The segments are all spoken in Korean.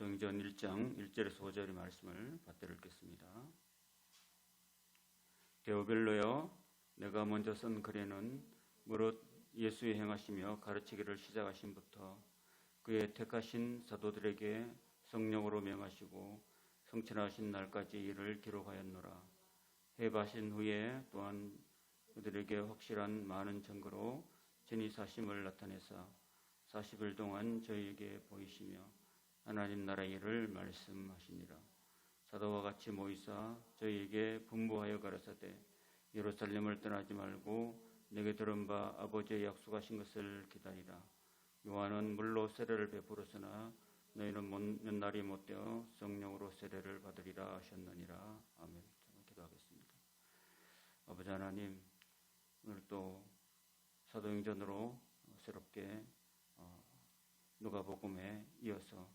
사도행전 1장 1절에서 5절의 말씀을 받들어 읽겠습니다. 데오빌로여, 내가 먼저 쓴 글에는 무릇 예수의 행하시며 가르치기를 시작하신부터 그의 택하신 사도들에게 성령으로 명하시고 성천하신 날까지 이를 기록하였노라. 해바신 후에 또한 그들에게 확실한 많은 증거로 전이 사심을 나타내사 40일 동안 저희에게 보이시며 하나님 나라의 일을 말씀하시니라. 사도와 같이 모이사 저희에게 분부하여 가라사대 예루살렘을 떠나지 말고 내게 들은 바 아버지의 약속하신 것을 기다리라. 요한은 물로 세례를 베풀었으나 너희는 몇 날이 못되어 성령으로 세례를 받으리라 하셨느니라. 아멘. 기도하겠습니다. 아버지 하나님, 오늘 또 사도행전으로 새롭게 누가복음에 이어서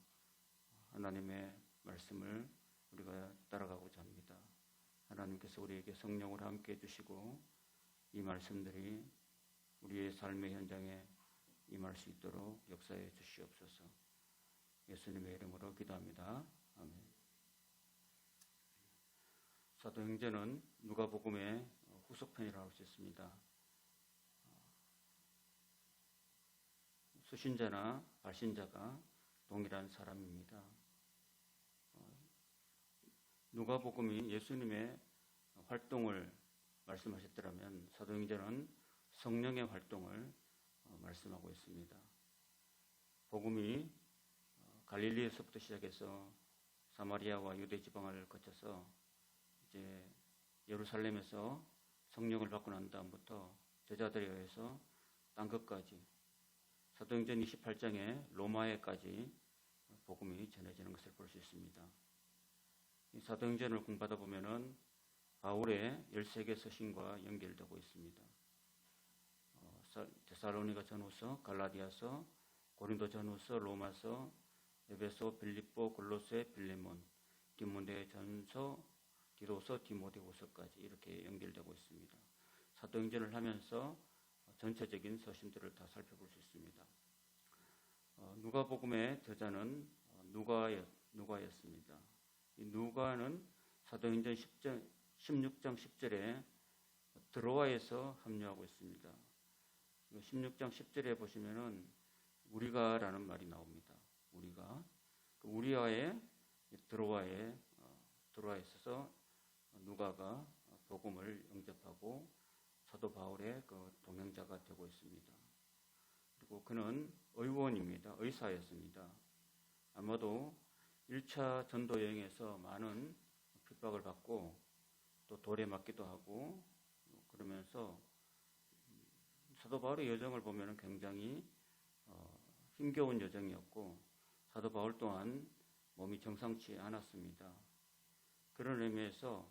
하나님의 말씀을 우리가 따라가고자 합니다. 하나님께서 우리에게 성령을 함께 해주시고 이 말씀들이 우리의 삶의 현장에 임할 수 있도록 역사해 주시옵소서. 예수님의 이름으로 기도합니다. 아멘. 사도행전은 누가복음의 후속편이라고 할 수 있습니다. 수신자나 발신자가 동일한 사람입니다. 누가복음이 예수님의 활동을 말씀하셨더라면 사도행전은 성령의 활동을 말씀하고 있습니다. 복음이 갈릴리에서부터 시작해서 사마리아와 유대 지방을 거쳐서 이제 예루살렘에서 성령을 받고 난 다음부터 제자들에 의해서 땅 끝까지 사도행전 28장에 로마에까지 복음이 전해지는 것을 볼 수 있습니다. 이 사도행전을 공부하다 보면은 바울의 13개 서신과 연결되고 있습니다. 데살로니가 전후서, 갈라디아서, 고린도 전후서, 로마서, 에베소, 빌립보, 골로새, 빌레몬, 디모데 전서, 디도서, 디모데후서까지 이렇게 연결되고 있습니다. 사도행전을 하면서 전체적인 서신들을 다 살펴볼 수 있습니다. 누가복음의 저자는 누가였습니다. 이 누가는 사도행전 16장 10절에 드로아에서 합류하고 있습니다. 16장 10절에 보시면은 우리가라는 말이 나옵니다. 우리가 우리와의 드로아에 있어서 누가가 복음을 영접하고 사도 바울의 그 동행자가 되고 있습니다. 그리고 그는 의원입니다. 의사였습니다. 아마도 1차 전도 여행에서 많은 핍박을 받고 또 돌에 맞기도 하고 그러면서 사도 바울의 여정을 보면 굉장히 힘겨운 여정이었고 사도 바울 또한 몸이 정상치 않았습니다. 그런 의미에서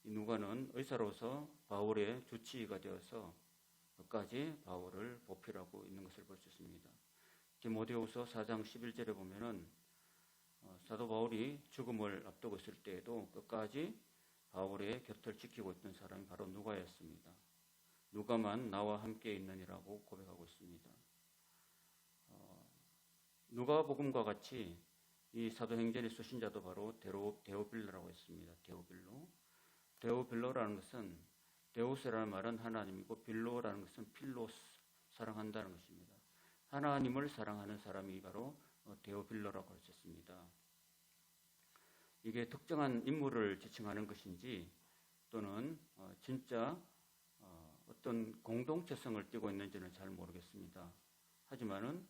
이 누가는 의사로서 바울의 주치의가 되어서 끝까지 바울을 보필하고 있는 것을 볼 수 있습니다. 디모데후서 4장 11절에 보면은 사도 바울이 죽음을 앞두고 있을 때에도 끝까지 바울의 곁을 지키고 있던 사람이 바로 누가였습니다. 누가만 나와 함께 있느니라고 고백하고 있습니다. 누가복음과 같이 이 사도행전의 수신자도 바로 데오빌로라고 했습니다. 데오빌로라는 것은 데우스라는 말은 하나님이고 빌로라는 것은 필로스, 사랑한다는 것입니다. 하나님을 사랑하는 사람이 바로 데오빌로라고 할 수 있습니다. 이게 특정한 인물을 지칭하는 것인지 또는 진짜 어떤 공동체성을 띠고 있는지는 잘 모르겠습니다. 하지만은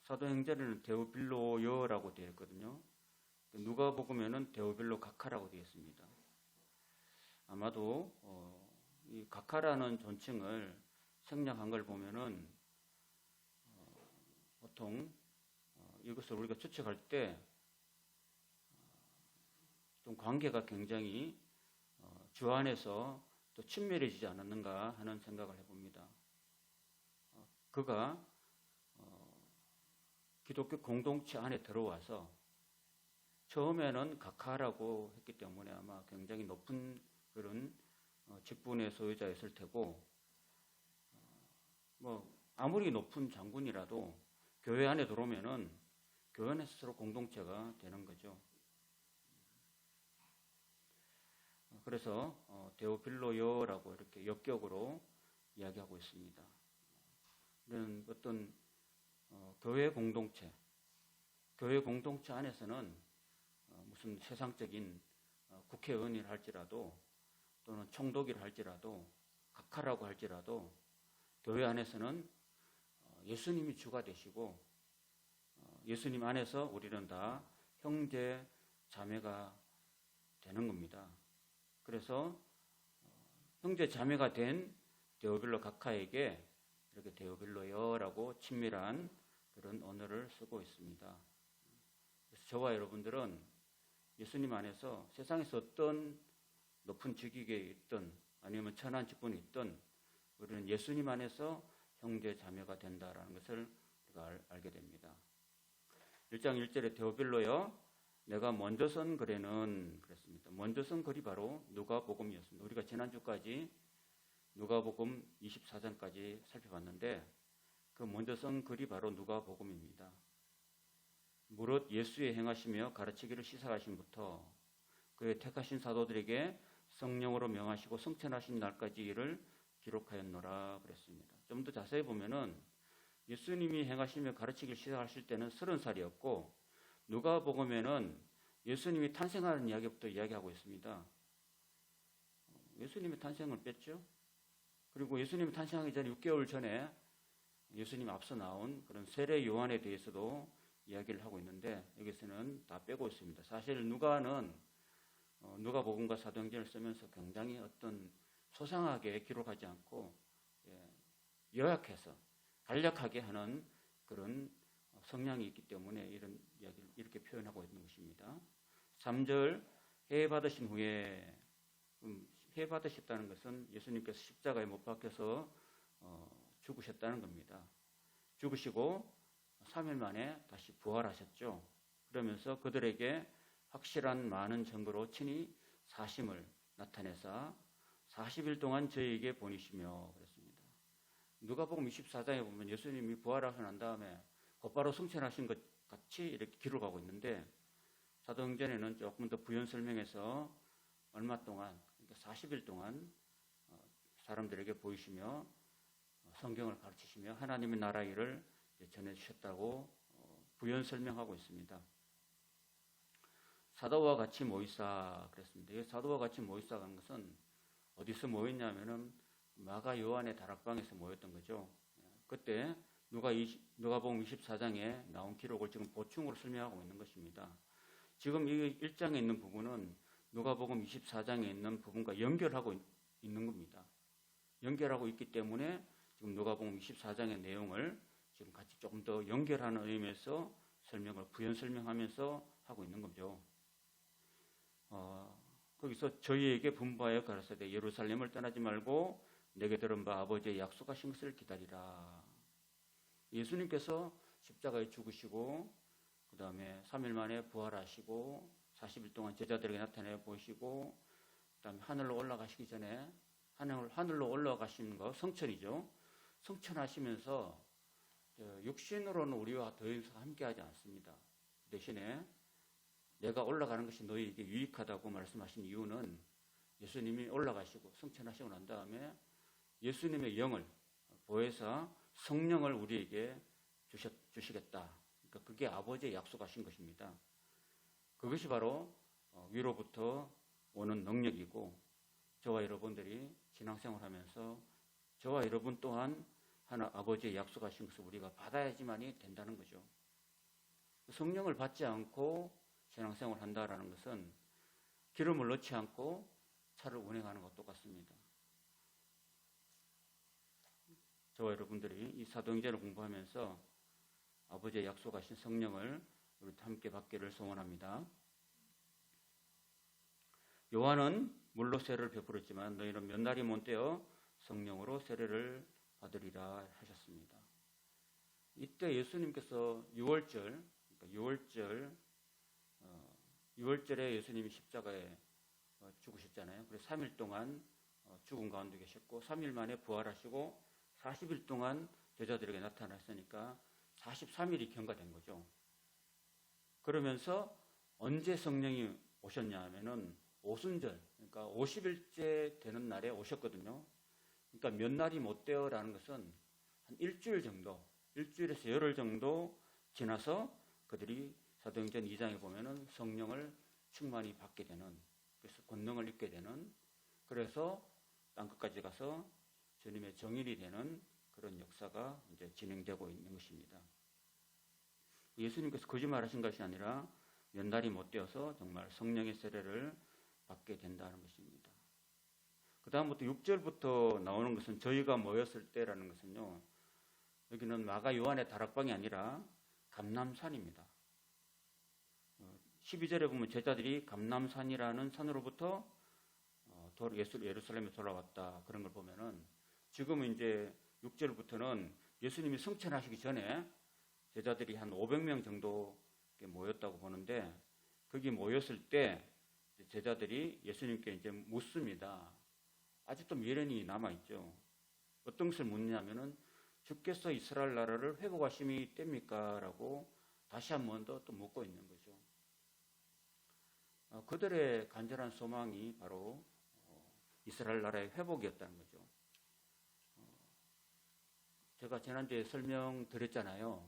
사도행전에는 데오빌로여라고 되어 있거든요. 누가복음에는 데오빌로 각하라고 되어 있습니다. 아마도 이 각하라는 존칭을 생략한 걸 보면은 보통 이것을 우리가 추측할 때 좀 관계가 굉장히 주 안에서 또 친밀해지지 않았는가 하는 생각을 해봅니다. 그가 기독교 공동체 안에 들어와서 처음에는 각하라고 했기 때문에 아마 굉장히 높은 그런 직분의 소유자였을 테고 아무리 높은 장군이라도 교회 안에 들어오면은 교회 안에서 서로 공동체가 되는 거죠. 그래서 데오필로요라고 이렇게 역격으로 이야기하고 있습니다. 이런 어떤 교회 공동체 안에서는 무슨 세상적인 국회의원이라 할지라도 또는 총독이라 할지라도 각하라고 할지라도 교회 안에서는 예수님이 주가 되시고 예수님 안에서 우리는 다 형제 자매가 되는 겁니다. 그래서 형제 자매가 된 데오빌로 각하에게 이렇게 데오빌로여라고 친밀한 그런 언어를 쓰고 있습니다. 그래서 저와 여러분들은 예수님 안에서 세상에서 어떤 높은 직위에 있든 아니면 천한 직분이 있든 우리는 예수님 안에서 형제 자매가 된다라는 것을 우리가 알게 됩니다. 1장 1절에 데오빌로여 내가 먼저 쓴 글에는 그랬습니다. 먼저 쓴 글이 바로 누가복음이었습니다. 우리가 지난주까지 누가복음 24장까지 살펴봤는데 그 먼저 쓴 글이 바로 누가복음입니다. 무릇 예수의 행하시며 가르치기를 시작하심부터 그의 택하신 사도들에게 성령으로 명하시고 성천하신 날까지 이를 기록하였노라 그랬습니다. 좀 더 자세히 보면은 예수님이 행하시며 가르치기를 시작하실 때는 30살이었고 누가복음에는 예수님이 탄생하는 이야기부터 이야기하고 있습니다. 예수님의 탄생을 뺐죠. 그리고 예수님이 탄생하기 전에 6개월 전에 예수님 앞서 나온 그런 세례 요한에 대해서도 이야기를 하고 있는데 여기서는 다 빼고 있습니다. 사실 누가는 누가복음과 사도행전을 쓰면서 굉장히 어떤 소상하게 기록하지 않고 요약해서 간략하게 하는 그런 성향이 있기 때문에 이런 이야기를 이렇게 표현하고 있는 것입니다. 3절 해 받으신 후에 해 받으셨다는 것은 예수님께서 십자가에 못 박혀서 죽으셨다는 겁니다. 죽으시고 3일 만에 다시 부활하셨죠. 그러면서 그들에게 확실한 많은 증거로 친히 사심을 나타내사 40일 동안 저희에게 보내시며 그랬습니다. 누가복음 24장에 보면 예수님이 부활하고 난 다음에 곧바로 승천하신 것 같이 이렇게 기록하고 있는데 사도행전에는 조금 더 부연 설명해서 얼마 동안, 그러니까 40일 동안 사람들에게 보이시며 성경을 가르치시며 하나님의 나라 일을 전해주셨다고 부연 설명하고 있습니다. 사도와 같이 모이사 그랬습니다. 이 사도와 같이 모이사가 한 것은 어디서 모였냐면은 마가 요한의 다락방에서 모였던 거죠. 그때 누가복음 24장에 나온 기록을 지금 보충으로 설명하고 있는 것입니다. 지금 이 1장에 있는 부분은 누가복음 24장에 있는 부분과 연결하고 있는 겁니다. 연결하고 있기 때문에 지금 누가복음 24장의 내용을 지금 같이 조금 더 연결하는 의미에서 설명을 부연 설명하면서 하고 있는 거죠. 거기서 저희에게 분부하여 가라사대 예루살렘을 떠나지 말고 내게 들은 바 아버지의 약속하신 것을 기다리라. 예수님께서 십자가에 죽으시고 그 다음에 3일 만에 부활하시고 40일 동안 제자들에게 나타내 보시고 그 다음에 하늘로 올라가시기 전에 하늘로 올라가시는 거 성천이죠. 성천하시면서 육신으로는 우리와 더 이상 함께하지 않습니다. 대신에 내가 올라가는 것이 너희에게 유익하다고 말씀하신 이유는 예수님이 올라가시고 성천하시고 난 다음에 예수님의 영을 보혜사 성령을 우리에게 주시겠다. 그러니까 그게 아버지의 약속하신 것입니다. 그것이 바로 위로부터 오는 능력이고 저와 여러분들이 신앙생활하면서 저와 여러분 또한 하나 아버지의 약속하신 것을 우리가 받아야지만이 된다는 거죠. 성령을 받지 않고 신앙생활을 한다라는 것은 기름을 넣지 않고 차를 운행하는 것 똑같습니다. 저와 여러분들이 이 사도행전을 공부하면서 아버지의 약속하신 성령을 우리 함께 받기를 소원합니다. 요한은 물로 세례를 베풀었지만 너희는 몇 날이 못되어 성령으로 세례를 받으리라 하셨습니다. 이때 예수님께서 6월절, 그러니까 6월절에 예수님이 십자가에 죽으셨잖아요. 그래서 3일 동안 죽은 가운데 계셨고 3일 만에 부활하시고 40일 동안 제자들에게 나타났으니까 43일이 경과된 거죠. 그러면서 언제 성령이 오셨냐 하면은 오순절, 그러니까 50일째 되는 날에 오셨거든요. 그러니까 몇 날이 못 되어라는 것은 한 일주일 정도, 일주일에서 열흘 정도 지나서 그들이 사도행전 2장에 보면은 성령을 충만히 받게 되는, 그래서 권능을 입게 되는, 그래서 땅끝까지 가서 주님의 정인이 되는 그런 역사가 이제 진행되고 있는 것입니다. 예수님께서 거짓말하신 것이 아니라 몇 날이 못 되어서 정말 성령의 세례를 받게 된다는 것입니다. 그 다음부터 6절부터 나오는 것은 저희가 모였을 때라는 것은요, 여기는 마가 요한의 다락방이 아니라 감람산입니다. 12절에 보면 제자들이 감람산이라는 산으로부터 예루살렘에 돌아왔다, 그런 걸 보면은 지금은 이제 6절부터는 예수님이 승천하시기 전에 제자들이 한 500명 정도 모였다고 보는데, 거기 모였을 때 제자들이 예수님께 이제 묻습니다. 아직도 미련이 남아있죠. 어떤 것을 묻냐면은 주께서 이스라엘 나라를 회복하심이 됩니까? 라고 다시 한 번 더 또 묻고 있는 거죠. 그들의 간절한 소망이 바로 이스라엘 나라의 회복이었다는 거죠. 제가 지난주에 설명드렸잖아요.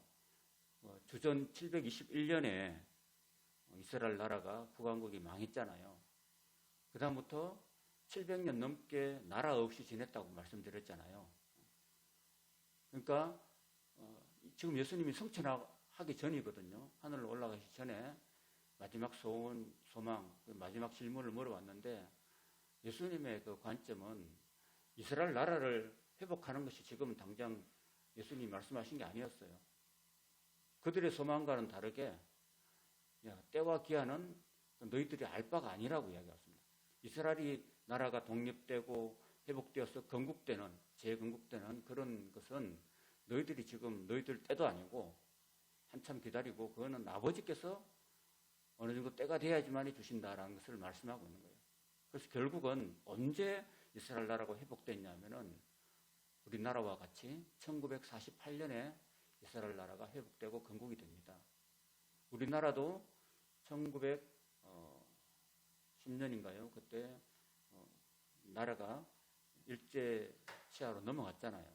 주전 721년에 이스라엘 나라가 북왕국이 망했잖아요. 그 다음부터 700년 넘게 나라 없이 지냈다고 말씀드렸잖아요. 그러니까 지금 예수님이 승천하기 전이거든요. 하늘로 올라가기 전에 마지막 소원, 소망, 마지막 질문을 물어봤는데, 예수님의 그 관점은 이스라엘 나라를 회복하는 것이 지금 당장 예수님이 말씀하신 게 아니었어요. 그들의 소망과는 다르게 때와 기한은 너희들이 알 바가 아니라고 이야기했습니다. 이스라엘이 나라가 독립되고 회복되어서 건국되는, 재건국되는 그런 것은 너희들이 지금 너희들 때도 아니고 한참 기다리고, 그거는 아버지께서 어느 정도 때가 돼야지만 주신다라는 것을 말씀하고 있는 거예요. 그래서 결국은 언제 이스라엘 나라가 회복됐냐면은 우리나라와 같이 1948년에 이스라엘 나라가 회복되고 건국이 됩니다. 우리나라도 1910년인가요? 그때 나라가 일제 치하로 넘어갔잖아요.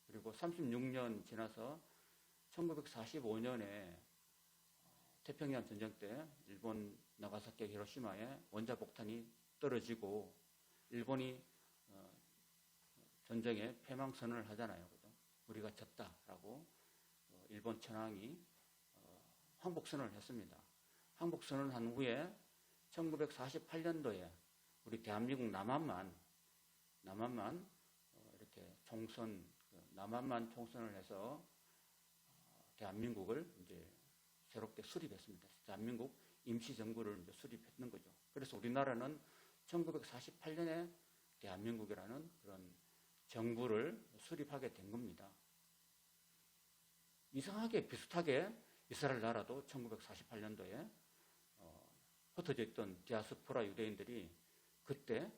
그리고 36년 지나서 1945년에 태평양 전쟁 때 일본 나가사키 히로시마에 원자폭탄이 떨어지고 일본이 전쟁에 패망선언을 하잖아요. 우리가 졌다라고 일본 천황이 항복선언을 했습니다. 항복선언한 후에 1948년도에 우리 대한민국 남한만 이렇게 남한만 총선을 해서 대한민국을 이제 새롭게 수립했습니다. 대한민국 임시정부를 이제 수립했는 거죠. 그래서 우리나라는 1948년에 대한민국이라는 그런 정부를 수립하게 된 겁니다. 이상하게 비슷하게 이스라엘 나라도 1948년도에 흩어져 있던 디아스포라 유대인들이 그때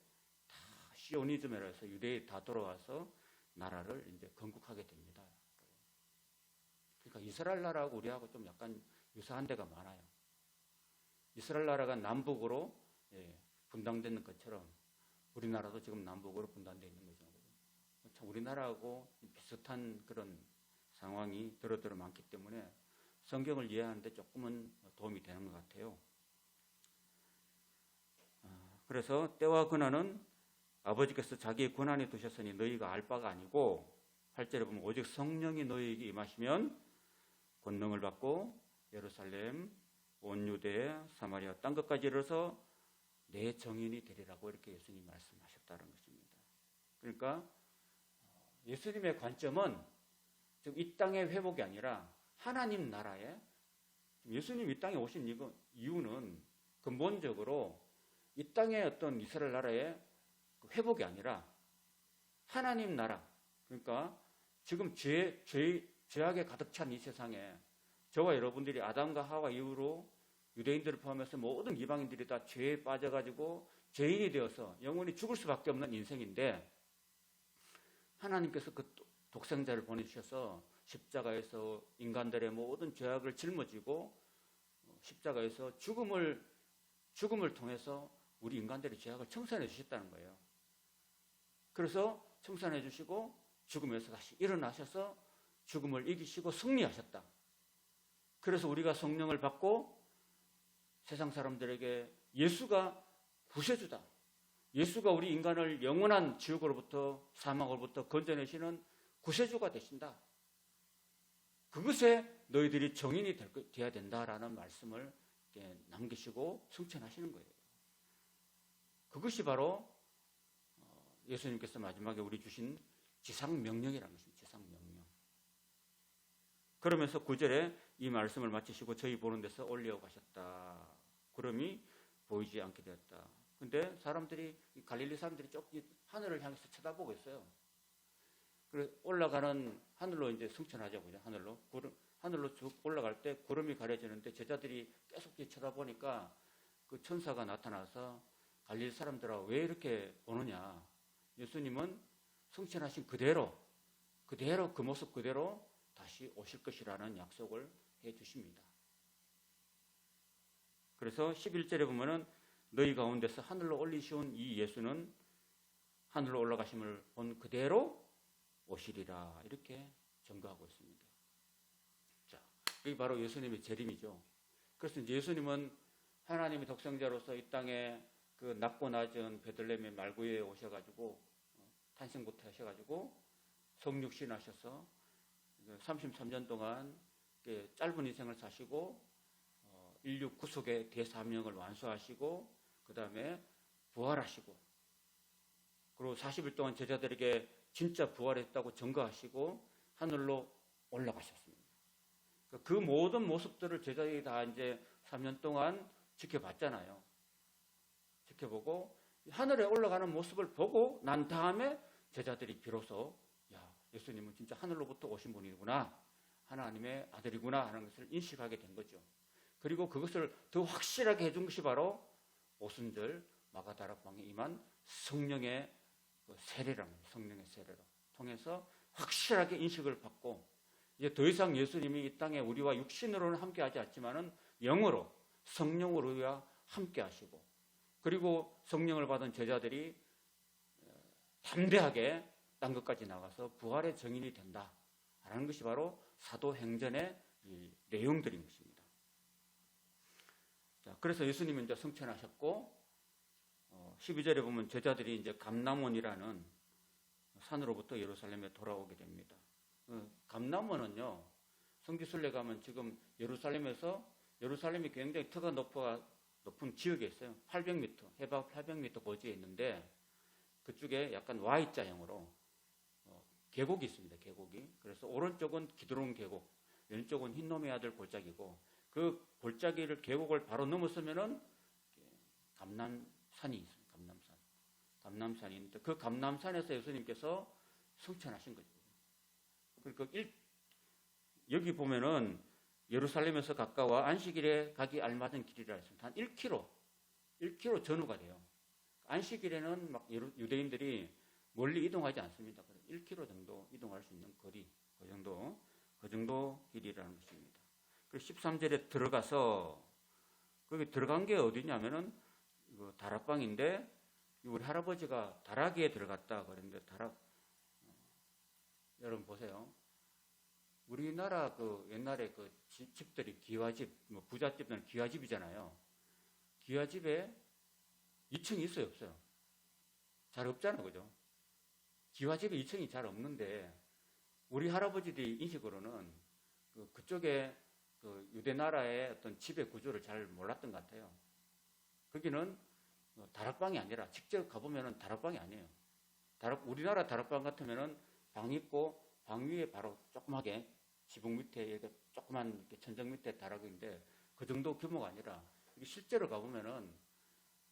다 시오니즘이라 해서 유대인이 다 돌아와서 나라를 이제 건국하게 됩니다. 그러니까 이스라엘 나라하고 우리하고 좀 약간 유사한 데가 많아요. 이스라엘 나라가 남북으로 분당되는 것처럼 우리나라도 지금 남북으로 분단되어 있는 거죠. 참 우리나라하고 비슷한 그런 상황이 더러더러 많기 때문에 성경을 이해하는데 조금은 도움이 되는 것 같아요. 그래서 때와 근한은 아버지께서 자기의 권한에 두셨으니 너희가 알 바가 아니고, 8절에 보면 오직 성령이 너희에게 임하시면 권능을 받고 예루살렘, 온 유대, 사마리아 땅끝까지 이르러서 내 정인이 되리라고 이렇게 예수님이 말씀하셨다는 것입니다. 그러니까 예수님의 관점은 지금 이 땅의 회복이 아니라 하나님 나라에, 예수님이 이 땅에 오신 이유는 근본적으로 이 땅의 어떤 이스라엘 나라의 회복이 아니라 하나님 나라, 그러니까 지금 죄악에 가득 찬 이 세상에 저와 여러분들이 아담과 하와 이후로 유대인들을 포함해서 모든 이방인들이 다 죄에 빠져가지고 죄인이 되어서 영원히 죽을 수밖에 없는 인생인데, 하나님께서 그 독생자를 보내주셔서 십자가에서 인간들의 모든 죄악을 짊어지고 십자가에서 죽음을 통해서 우리 인간들의 죄악을 청산해 주셨다는 거예요. 그래서 청산해 주시고 죽음에서 다시 일어나셔서 죽음을 이기시고 승리하셨다. 그래서 우리가 성령을 받고 세상 사람들에게 예수가 구세주다. 예수가 우리 인간을 영원한 지옥으로부터 사망으로부터 건져내시는 구세주가 되신다. 그것에 너희들이 정인이 되어야 된다라는 말씀을 남기시고 승천하시는 거예요. 그것이 바로 예수님께서 마지막에 우리 주신 지상명령이라는 것입니다. 지상명령. 그러면서 9절에 이 말씀을 마치시고 저희 보는 데서 올려가셨다. 구름이 보이지 않게 되었다. 근데 갈릴리 사람들이 조금 하늘을 향해서 쳐다보고 있어요. 그래서 올라가는 하늘로 이제 승천하죠. 그죠? 하늘로 쭉 올라갈 때 구름이 가려지는데 제자들이 계속 쳐다보니까 그 천사가 나타나서 갈릴리 사람들아 왜 이렇게 보느냐? 예수님은 승천하신 그대로 그 모습 그대로 다시 오실 것이라는 약속을 해 주십니다. 그래서 11절에 보면은 너희 가운데서 하늘로 올리시온 이 예수는 하늘로 올라가심을 본 그대로 오시리라 이렇게 증거하고 있습니다. 자, 이게 바로 예수님의 재림이죠. 그래서 이제 예수님은 하나님의 독생자로서 이 땅에 그 낮고 낮은 베들레헴의 말구에 오셔가지고 탄생부터 하셔가지고 성육신하셔서 33년 동안 짧은 인생을 사시고 인류 구속의 대사명을 완수하시고 그 다음에 부활하시고 그리고 40일 동안 제자들에게 진짜 부활했다고 증거하시고 하늘로 올라가셨습니다. 그 모든 모습들을 제자들이 다 이제 3년 동안 지켜봤잖아요. 지켜보고 하늘에 올라가는 모습을 보고 난 다음에 제자들이 비로소 예수님은 진짜 하늘로부터 오신 분이구나, 하나님의 아들이구나 하는 것을 인식하게 된 거죠. 그리고 그것을 더 확실하게 해준 것이 바로 오순절 마가다락방에 임한 성령의 세례랍니다. 성령의 세례로 통해서 확실하게 인식을 받고 이제 더 이상 예수님이 이 땅에 우리와 육신으로는 함께하지 않지만은 영으로 성령으로 우리와 함께하시고 그리고 성령을 받은 제자들이 담대하게 딴 것까지 나가서 부활의 증인이 된다라는 것이 바로 사도행전의 이 내용들인 것입니다. 자, 그래서 예수님이 이제 승천하셨고 12절에 보면 제자들이 이제 감람원이라는 산으로부터 예루살렘에 돌아오게 됩니다. 감람원은요, 성지순례 가면 지금 예루살렘이 굉장히 터가 높은 지역에 있어요. 800m, 해발 800m 고지에 있는데 그쪽에 약간 Y자형으로 계곡이 있습니다. 계곡이. 그래서 오른쪽은 기드론 계곡, 왼쪽은 흰놈의 아들 골짜기고 그 골짜기를 계곡을 바로 넘어서면은 감람산이 있습니다. 감람산이 있는데 그 감람산에서 예수님께서 승천하신 거죠. 그러니까 여기 보면은 예루살렘에서 가까워 안식일에 가기 알맞은 길이라 했습니다. 한 1km 전후가 돼요. 안식일에는 막 유대인들이 멀리 이동하지 않습니다. 1km 정도 이동할 수 있는 거리, 그 정도 길이라는 것입니다. 그리고 13절에 들어가서 거기 들어간 게 어디냐면은 다락방인데 우리 할아버지가 다락에 들어갔다 그랬는데 여러분 보세요. 우리나라 옛날에 집들이 기와집, 부잣집들은 기와집이잖아요. 기와집에 2층이 있어요, 없어요? 잘 없잖아요, 그죠? 기와집에 2층이 잘 없는데 우리 할아버지들이 인식으로는 그쪽에 유대나라의 어떤 집의 구조를 잘 몰랐던 것 같아요. 거기는 다락방이 아니라 직접 가보면은 다락방이 아니에요. 우리나라 다락방 같으면은 방 있고 방 위에 바로 조그맣게 지붕 밑에 이렇게 조그만 이렇게 천정 밑에 다락인데 그 정도 규모가 아니라 실제로 가보면은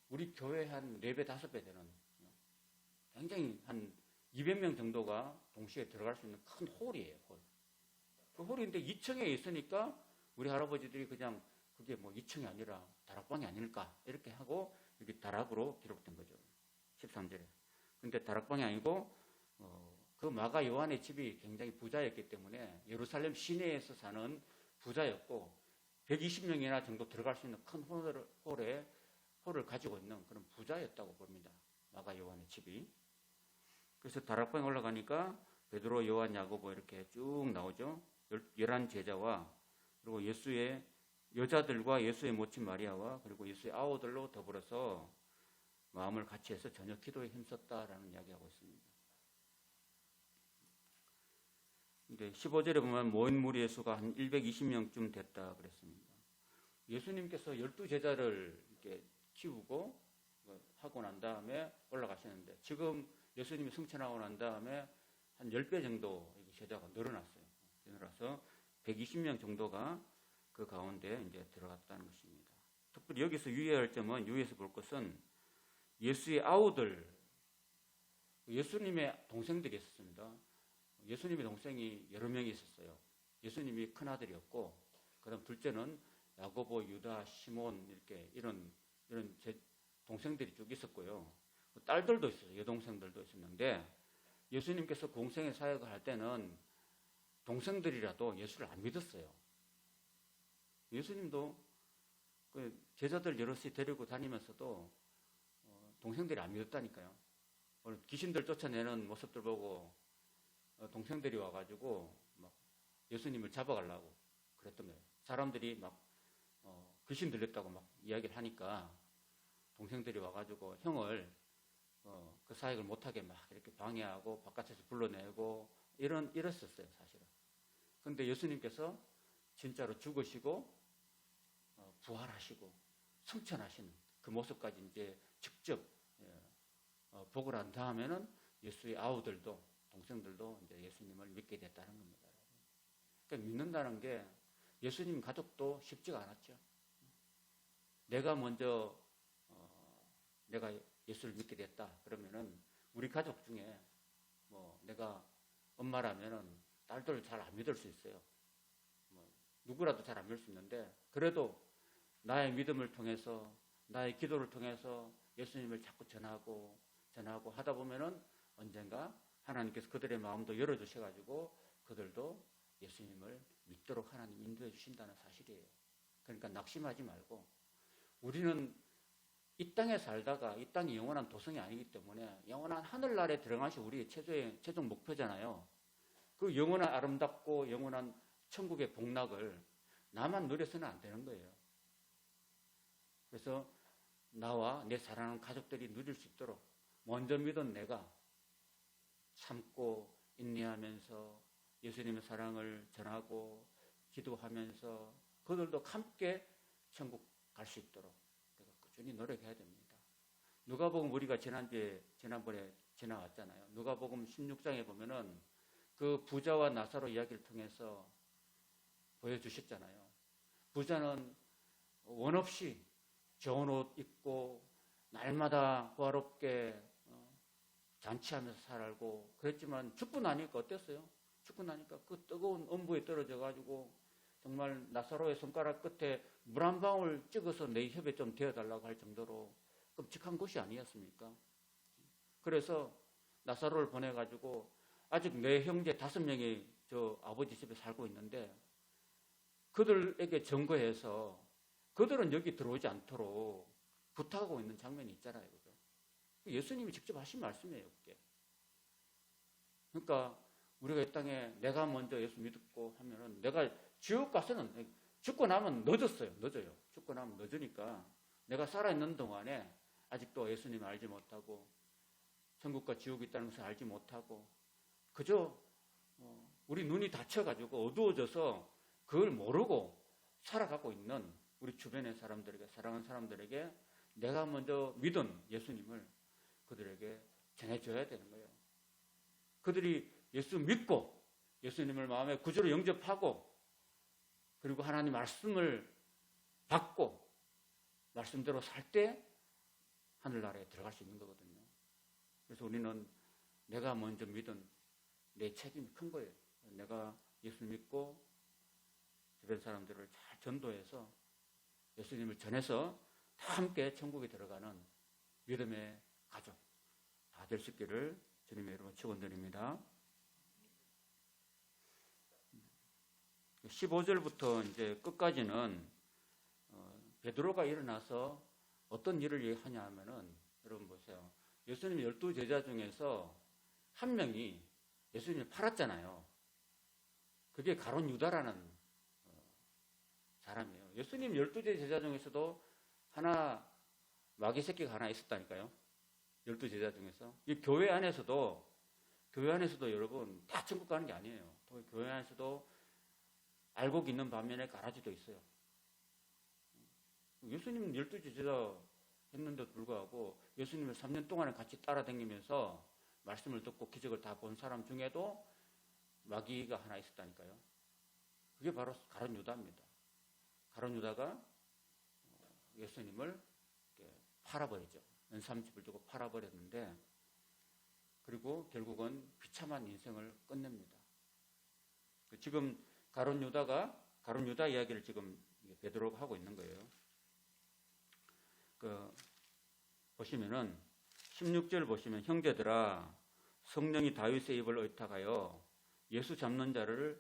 우리 교회 한 4배, 5배 되는 굉장히 한 200명 정도가 동시에 들어갈 수 있는 큰 홀이에요. 그 홀인데 2층에 있으니까 우리 할아버지들이 그냥 그게 2층이 아니라 다락방이 아닐까 이렇게 하고 여기 다락으로 기록된 거죠. 13절에. 근데 다락방이 아니고 그 마가 요한의 집이 굉장히 부자였기 때문에 예루살렘 시내에서 사는 부자였고 120명이나 정도 들어갈 수 있는 큰 홀을 가지고 있는 그런 부자였다고 봅니다. 마가 요한의 집이. 그래서 다락방에 올라가니까 베드로, 요한, 야고보 이렇게 쭉 나오죠. 11 제자와 그리고 예수의 여자들과 예수의 모친 마리아와 그리고 예수의 아우들로 더불어서 마음을 같이 해서 저녁 기도에 힘썼다라는 이야기하고 있습니다. 근데 15절에 보면 모인 무리의 수가 한 120명쯤 됐다 그랬습니다. 예수님께서 12제자를 이렇게 키우고 하고 난 다음에 올라가시는데 지금 예수님이 승천하고 난 다음에 한 10배 정도 제자가 늘어났어요. 늘어나서 120명 정도가 그 가운데 이제 들어갔다는 것입니다. 특별히 여기서 유의할 점은, 유의해서 볼 것은 예수의 아우들, 예수님의 동생들이 있었습니다. 예수님의 동생이 여러 명이 있었어요. 예수님이 큰아들이었고, 그 다음 둘째는 야고보, 유다, 시몬, 이런 제 동생들이 쭉 있었고요. 딸들도 있었어요. 여동생들도 있었는데, 예수님께서 공생의 사역을 할 때는 동생들이라도 예수를 안 믿었어요. 예수님도 그 제자들 여럿이 데리고 다니면서도 동생들이 안 믿었다니까요. 귀신들 쫓아내는 모습들 보고 동생들이 와가지고 막 예수님을 잡아가려고 그랬던 거예요. 사람들이 막 귀신 들렸다고 막 이야기를 하니까 동생들이 와가지고 형을 그 사역을 못하게 막 이렇게 방해하고 바깥에서 불러내고 이랬었어요, 사실은. 그런데 예수님께서 진짜로 죽으시고 부활하시고 승천하시는 그 모습까지 이제 직접 보고 난 다음에는 예수의 아우들도 동생들도 이제 예수님을 믿게 됐다는 겁니다. 그러니까 믿는다는 게 예수님 가족도 쉽지가 않았죠. 내가 먼저 내가 예수를 믿게 됐다 그러면은 우리 가족 중에 뭐 내가 엄마라면은 딸들 잘 안 믿을 수 있어요. 뭐 누구라도 잘 안 믿을 수 있는데 그래도 나의 믿음을 통해서 나의 기도를 통해서 예수님을 자꾸 전하고 하다 보면은 언젠가 하나님께서 그들의 마음도 열어주셔가지고 그들도 예수님을 믿도록 하나님 인도해 주신다는 사실이에요. 그러니까 낙심하지 말고 우리는 이 땅에 살다가 이 땅이 영원한 도성이 아니기 때문에 영원한 하늘나라에 들어가시 우리의 최종 목표잖아요. 그 영원한 아름답고 영원한 천국의 복락을 나만 누려서는 안 되는 거예요. 그래서 나와 내 사랑하는 가족들이 누릴 수 있도록 먼저 믿은 내가 참고 인내하면서 예수님의 사랑을 전하고 기도하면서 그들도 함께 천국 갈 수 있도록 내가 꾸준히 노력해야 됩니다. 누가복음 우리가 지난번에 지나왔잖아요. 누가복음 16장에 보면은 그 부자와 나사로 이야기를 통해서 보여주셨잖아요. 부자는 원 없이 좋은 옷 입고 날마다 호화롭게 잔치하면서 살고 그랬지만 죽고 나니까 어땠어요? 죽고 나니까 그 뜨거운 음부에 떨어져 가지고 정말 나사로의 손가락 끝에 물 한 방울 찍어서 내 혀에 좀 대어달라고 할 정도로 끔찍한 곳이 아니었습니까? 그래서 나사로를 보내가지고 아직 내 형제 5명이 저 아버지 집에 살고 있는데 그들에게 증거해서 그들은 여기 들어오지 않도록 부탁하고 있는 장면이 있잖아요. 그죠? 예수님이 직접 하신 말씀이에요. 그게. 그러니까 우리가 이 땅에 내가 먼저 예수 믿고 하면은 내가 지옥 가서는 죽고 나면 늦어요. 죽고 나면 늦으니까 내가 살아있는 동안에 아직도 예수님을 알지 못하고 천국과 지옥이 있다는 것을 알지 못하고 그저 우리 눈이 닫혀가지고 어두워져서 그걸 모르고 살아가고 있는 우리 주변의 사람들에게 사랑하는 사람들에게 내가 먼저 믿은 예수님을 그들에게 전해줘야 되는 거예요. 그들이 예수 믿고 예수님을 마음에 구주로 영접하고 그리고 하나님 말씀을 받고 말씀대로 살 때 하늘나라에 들어갈 수 있는 거거든요. 그래서 우리는 내가 먼저 믿은 내 책임이 큰 거예요. 내가 예수 믿고 주변 사람들을 잘 전도해서 예수님을 전해서 다 함께 천국에 들어가는 믿음의 가족 다 될 수 있기를 주님의 이름으로 축원드립니다. 15절부터 이제 끝까지는 베드로가 일어나서 어떤 일을 하냐 하면은, 여러분 보세요. 예수님 12제자 중에서 한 명이 예수님을 팔았잖아요. 그게 가룟 유다라는 사람이에요. 예수님 12제자 중에서도 하나, 마귀 새끼가 하나 있었다니까요. 12제자 중에서. 이 교회 안에서도 여러분 다 천국 가는 게 아니에요. 또 교회 안에서도 알곡 있는 반면에 가라지도 있어요. 예수님 12제자 했는데도 불구하고 예수님을 3년 동안에 같이 따라다니면서 말씀을 듣고 기적을 다 본 사람 중에도 마귀가 하나 있었다니까요. 그게 바로 가룟 유다입니다. 가룟 유다가 예수님을 팔아버리죠. 연삼집을 두고 팔아버렸는데, 그리고 결국은 비참한 인생을 끝냅니다. 지금 가룟 유다 이야기를 지금 베드로가 하고 있는 거예요. 보시면은 16절 보시면, 형제들아, 성령이 다윗의 입을 의탁하여 예수 잡는 자를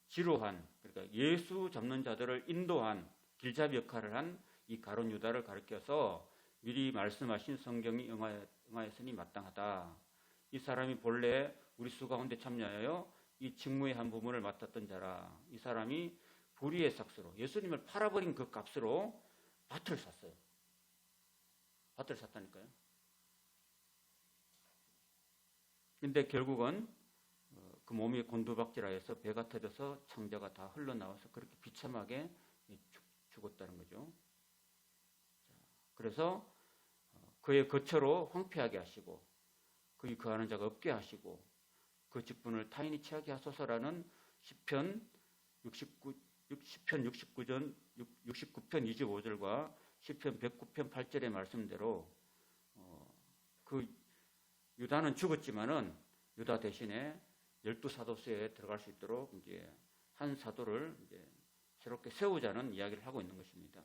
지루한, 그러니까 예수 잡는 자들을 인도한 길잡이 역할을 한 이 가룟 유다를 가리켜서 미리 말씀하신 성경이 응하였으니 마땅하다. 이 사람이 본래 우리 수 가운데 참여하여 이 직무의 한 부분을 맡았던 자라. 이 사람이 불의의 삭스로 예수님을 팔아버린 그 값으로 밭을 샀어요. 밭을 샀다니까요. 근데 결국은 그 몸이 곤두박질하여서 배가 터져서 창자가 다 흘러나와서 그렇게 비참하게 죽었다는 거죠. 그래서 그의 거처로 황폐하게 하시고 그의 거하는 자가 없게 하시고 그 직분을 타인이 취하게 하소서라는 시편 69편 25절과 시편 109편 8절의 말씀대로 그 유다는 죽었지만은 유다 대신에 12사도수에 들어갈 수 있도록 이제 한 사도를 이제 새롭게 세우자는 이야기를 하고 있는 것입니다.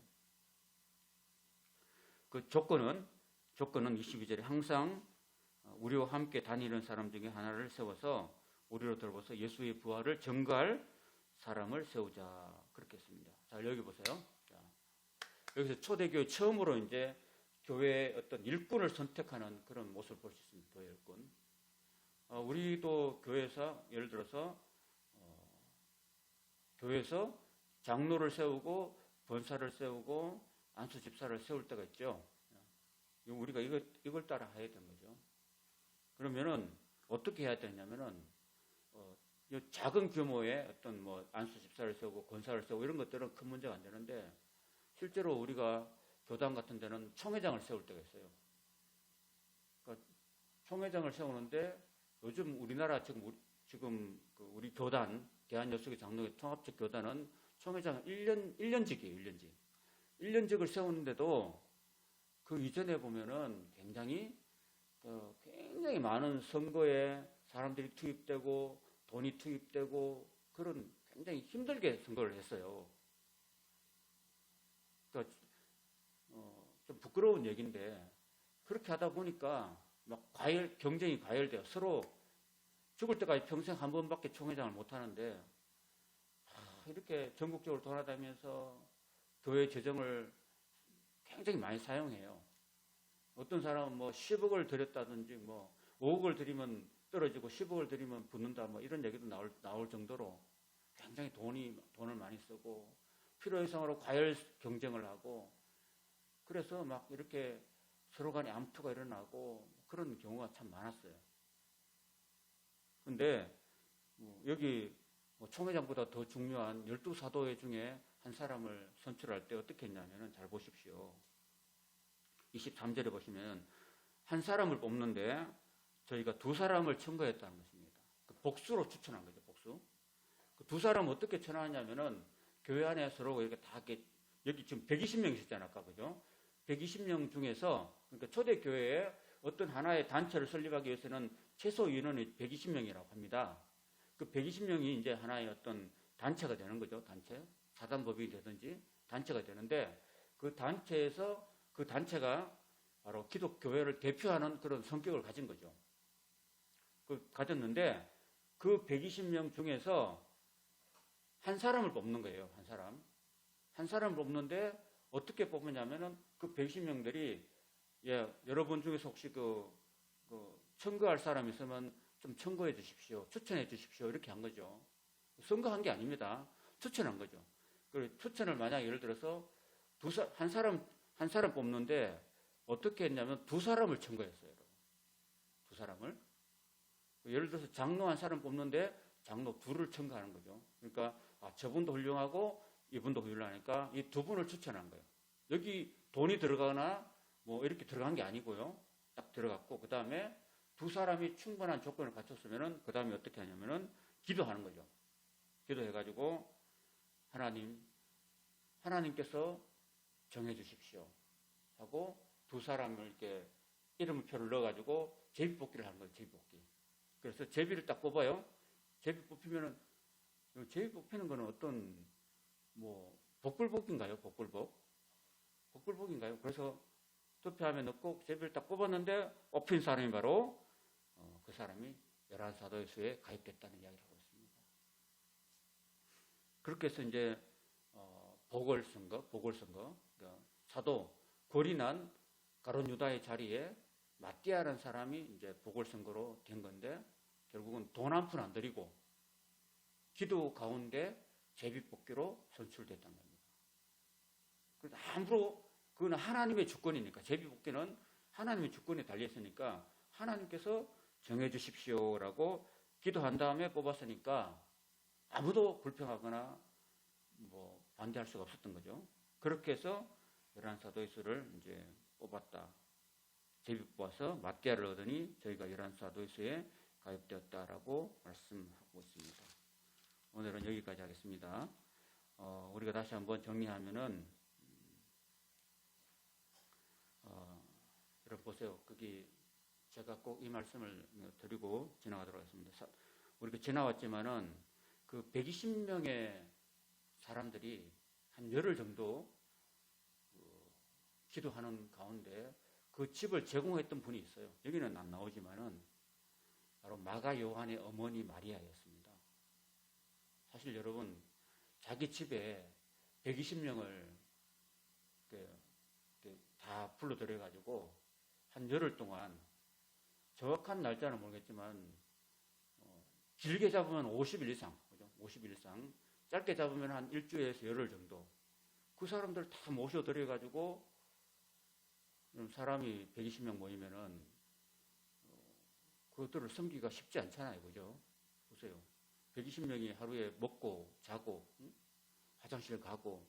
그 조건은 22절에 항상 우리와 함께 다니는 사람 중에 하나를 세워서 우리로 돌보서 예수의 부활을 증거할 사람을 세우자, 그렇게 했습니다. 자, 여기 보세요. 자, 여기서 초대교회 처음으로 이제 교회의 어떤 일꾼을 선택하는 그런 모습을 볼 수 있습니다. 교회 일꾼. 우리도 교회에서 예를 들어서 교회에서 장로를 세우고 권사를 세우고 안수 집사를 세울 때가 있죠. 우리가 이걸 따라 해야 되는 거죠. 그러면은 어떻게 해야 되냐면은 작은 규모의 어떤 뭐 안수 집사를 세우고 권사를 세우고 이런 것들은 큰 문제가 안 되는데, 실제로 우리가 교단 같은 데는 총회장을 세울 때가 있어요. 그러니까 총회장을 세우는데 요즘 우리나라 지금 우리 교단 대한여수교 장로교 통합적 교단은 총회장 1년직이에요. 1년직을 세우는데도 그 이전에 보면은 굉장히 많은 선거에 사람들이 투입되고 돈이 투입되고 그런 굉장히 힘들게 선거를 했어요. 그러니까 좀 부끄러운 얘기인데 그렇게 하다 보니까 막 경쟁이 과열돼요. 서로 죽을 때까지 평생 한 번밖에 총회장을 못 하는데 이렇게 전국적으로 돌아다니면서 교회 재정을 굉장히 많이 사용해요. 어떤 사람은 뭐 10억을 들였다든지 뭐 5억을 들이면 떨어지고 10억을 들이면 붙는다 뭐 이런 얘기도 나올 정도로 굉장히 돈을 많이 쓰고 필요 이상으로 과열 경쟁을 하고, 그래서 막 이렇게 서로 간에 암투가 일어나고 그런 경우가 참 많았어요. 근데 여기 총회장보다 더 중요한 12사도 중에 한 사람을 선출할 때 어떻게 했냐면은, 잘 보십시오. 23절에 보시면 한 사람을 뽑는데 저희가 두 사람을 청구했다는 것입니다. 그 복수로 추천한 거죠. 복수. 그 두 사람 어떻게 청하냐면은 교회 안에 서로 이렇게 다 여기 지금 120명 있었잖아요. 아까 그죠? 120명 중에서, 그러니까 초대교회에 어떤 하나의 단체를 설립하기 위해서는 최소 인원이 120명이라고 합니다. 그 120명이 이제 하나의 어떤 단체가 되는 거죠. 단체. 사단법인이 되든지 단체가 되는데, 그 단체가 바로 기독교회를 대표하는 그런 성격을 가진 거죠. 가졌는데 그 120명 중에서 한 사람을 뽑는 거예요. 한 사람을 뽑는데 어떻게 뽑느냐면은 그 120명들이 여러분 중에서 혹시 그 청구할 사람 있으면 좀 청구해 주십시오. 추천해 주십시오. 이렇게 한 거죠. 선거한 게 아닙니다. 추천한 거죠. 그 추천을 만약 예를 들어서 한 사람 뽑는데 어떻게 했냐면 두 사람을 청구했어요. 두 사람을. 예를 들어서 장로 한 사람 뽑는데 장로 둘을 청구하는 거죠. 그러니까 저분도 훌륭하고 이분도 훌륭하니까 이 두 분을 추천한 거예요. 여기 돈이 들어가거나 뭐 이렇게 들어간 게 아니고요. 딱 들어갔고 그 다음에 두 사람이 충분한 조건을 갖췄으면은 그 다음에 어떻게 하냐면은 기도하는 거죠. 기도해가지고 하나님께서 정해 주십시오 하고 두 사람을 이렇게 이름표를 넣어가지고 제비뽑기를 하는 거예요. 제비뽑기. 그래서 제비를 딱 뽑아요. 제비 뽑히면은 제비 뽑히는 거는 어떤 뭐 복불복인가요? 복불복인가요? 그래서 투표함에 넣고 제비를 딱 뽑았는데 뽑힌 사람이 바로 그 사람이 열한 사도의 수에 가입됐다는 이야기를 하고 있습니다. 그렇게 해서 이제 보궐선거, 그러니까 사도 고린한 가룟 유다의 자리에 마띠아라는 사람이 이제 보궐선거로 된 건데 결국은 돈 한 푼 안 들이고 기도 가운데 제비뽑기로 선출됐단 말입니다. 그래서 아무로 그건 하나님의 주권이니까 제비뽑기는 하나님의 주권에 달려있으니까 하나님께서 정해주십시오라고 기도한 다음에 뽑았으니까 아무도 불평하거나 뭐 반대할 수가 없었던 거죠. 그렇게 해서 열한 사도의 수를 이제 뽑았다. 제비 뽑아서 마띠아를 얻으니 저희가 열한 사도의 수에 가입되었다라고 말씀하고 있습니다. 오늘은 여기까지 하겠습니다. 우리가 다시 한번 정리하면은 여러분 보세요. 거기 제가 꼭 이 말씀을 드리고 지나가도록 하겠습니다. 우리가 지나왔지만은 그 120명의 사람들이 한 열흘 정도 기도하는 가운데 그 집을 제공했던 분이 있어요. 여기는 안 나오지만은 바로 마가 요한의 어머니 마리아였습니다. 사실 여러분 자기 집에 120명을 다 불러들여 가지고 한 열흘 동안 정확한 날짜는 모르겠지만 길게 잡으면 50일 이상, 그죠? 50일 이상, 짧게 잡으면 한 일주일에서 열흘 정도 그 사람들 다 모셔들여 가지고 사람이 120명 모이면은 그것들을 섬기기가 쉽지 않잖아요, 그죠? 보세요. 120명이 하루에 먹고 자고 화장실 가고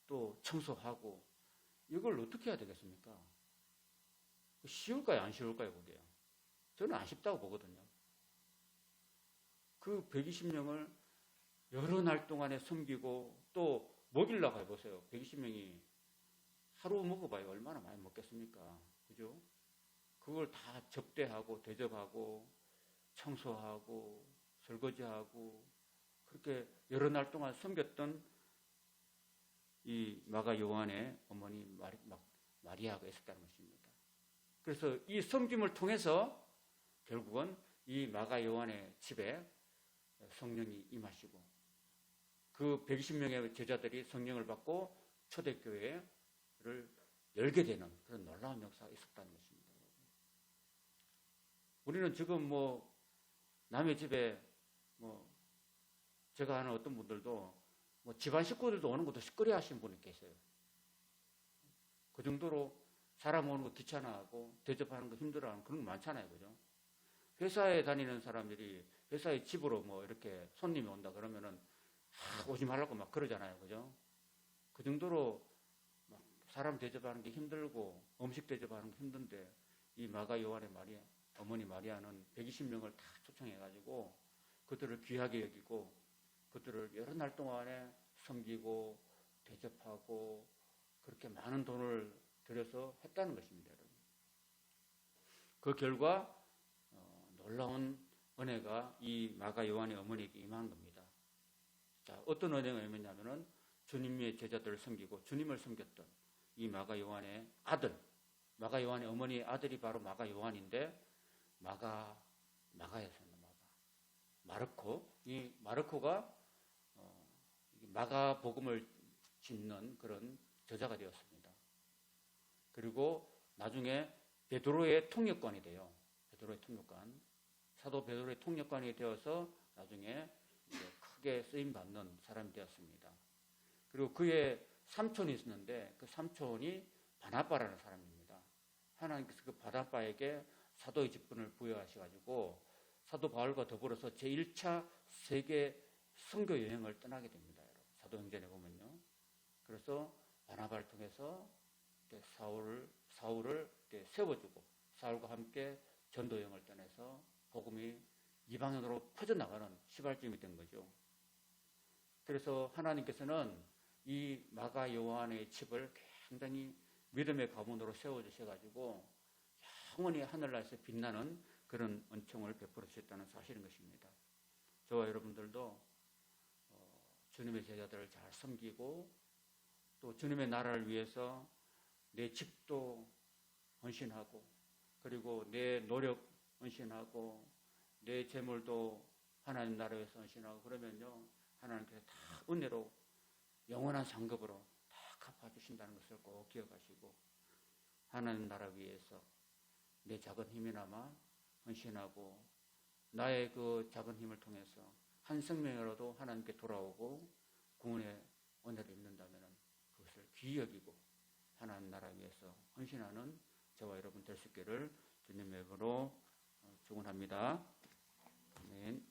또 청소하고 이걸 어떻게 해야 되겠습니까? 쉬울까요? 안 쉬울까요? 그게? 저는 안 쉽다고 보거든요. 그 120명을 여러 날 동안에 섬기고 또 먹이려고 해보세요. 120명이 하루 먹어봐요. 얼마나 많이 먹겠습니까? 그죠? 그걸 다 접대하고 대접하고 청소하고 설거지하고 그렇게 여러 날 동안 섬겼던 이 마가 요한의 어머니 마리아가 있었다는 것입니다. 그래서 이 섬김을 통해서 결국은 이 마가 요한의 집에 성령이 임하시고 그 120명의 제자들이 성령을 받고 초대교회를 열게 되는 그런 놀라운 역사가 있었다는 것입니다. 우리는 지금 뭐 남의 집에 뭐 제가 아는 어떤 분들도 뭐 집안 식구들도 오는 것도 시끄러 하시는 분이 계세요. 그 정도로 사람 오는 거 귀찮아하고 대접하는 거 힘들어하는 그런 거 많잖아요. 그죠? 회사에 다니는 사람들이 회사에 집으로 뭐 이렇게 손님이 온다 그러면은 오지 말라고 막 그러잖아요. 그죠? 그 정도로 막 사람 대접하는 게 힘들고 음식 대접하는 게 힘든데 이 마가 요한의 어머니 마리아는 120명을 다 초청해가지고 그들을 귀하게 여기고 그들을 여러 날 동안에 섬기고 대접하고 그렇게 많은 돈을 들여서 했다는 것입니다. 여러분. 그 결과 놀라운 은혜가 이 마가 요한의 어머니에게 임한 겁니다. 자, 어떤 은혜가 임했냐면은 주님의 제자들을 섬기고 주님을 섬겼던 이 마가 요한의 아들, 마가 요한의 어머니의 아들이 바로 마가 요한인데 마가였습니다. 마르코. 이 마르코가 마가 복음을 짓는 그런 저자가 되었습니다. 그리고 나중에 베드로의 통역관이 돼요. 베드로의 통역관. 사도 베드로의 통역관이 되어서 나중에 크게 쓰임받는 사람이 되었습니다. 그리고 그의 삼촌이 있었는데 그 삼촌이 바나바라는 사람입니다. 하나님께서 그 바나바에게 사도의 직분을 부여하셔가지고 사도 바울과 더불어서 제1차 세계 선교 여행을 떠나게 됩니다. 사도행전에 보면요. 그래서 바나바를 통해서 사울을 세워주고 사울과 함께 전도 여행을 떠나서 복음이 이방인으로 퍼져나가는 시발점이 된 거죠. 그래서 하나님께서는 이 마가 요한의 칩을 굉장히 믿음의 가문으로 세워주셔가지고 영원히 하늘나라에서 빛나는 그런 은총을 베풀어 주셨다는 사실인 것입니다. 저와 여러분들도 주님의 제자들을 잘 섬기고 또 주님의 나라를 위해서 내 집도 헌신하고 그리고 내 노력 헌신하고 내 재물도 하나님 나라에 위해서 헌신하고 그러면요 하나님께서 다 은혜로 영원한 상급으로 다 갚아주신다는 것을 꼭 기억하시고 하나님 나라 위해서 내 작은 힘이나마 헌신하고 나의 그 작은 힘을 통해서 한 생명이라도 하나님께 돌아오고 구원의 은혜를 입는다면 그것을 귀히 여기고 하나님 나라 위해서 헌신하는 저와 여러분 될 수 있기를 주님의 이름으로 축원합니다. 아멘.